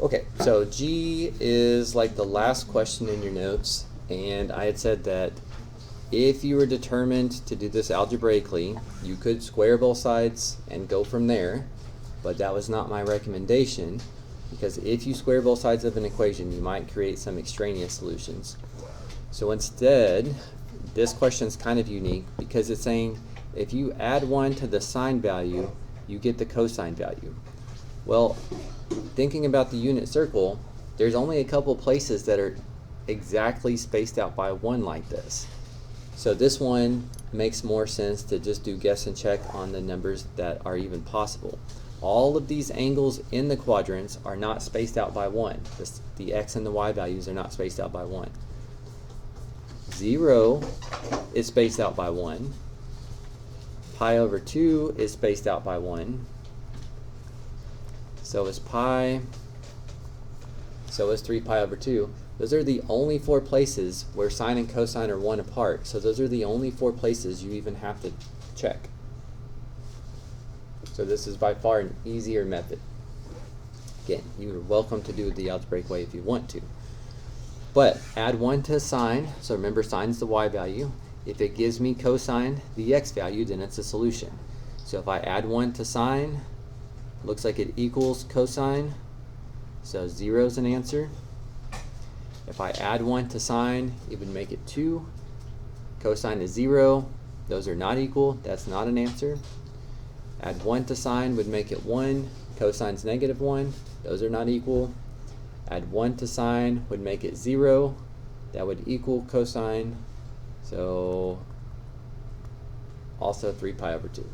Okay, so G is like the last question in your notes, and I had said that if you were determined to do this algebraically, you could square both sides and go from there, but that was not my recommendation, because if you square both sides of an equation, you might create some extraneous solutions. So instead, this question is kind of unique because it's saying if you add 1 to the sine value, you get the cosine value. Well, thinking about the unit circle, there's only a couple places that are exactly spaced out by 1 like this. So this one makes more sense to just do guess and check on the numbers that are even possible. All of these angles in the quadrants are not spaced out by 1. The x and the y values are not spaced out by 1. 0 is spaced out by 1. Pi over 2 is spaced out by 1. So is pi. So is 3 pi over 2. Those are the only 4 places where sine and cosine are 1 apart. So those are the only 4 places you even have to check. So this is by far an easier method. Again, you're welcome to do it the algebraic way if you want to. But add 1 to sine, so remember sine is the y value. If it gives me cosine, the x value, then it's a solution. So if I add 1 to sine, looks like it equals cosine, so 0 is an answer. If I add 1 to sine, it would make it 2. Cosine is 0. Those are not equal. That's not an answer. Add 1 to sine would make it 1. Cosine's negative 1. Those are not equal. Add 1 to sine would make it 0. That would equal cosine. So also 3 pi over 2.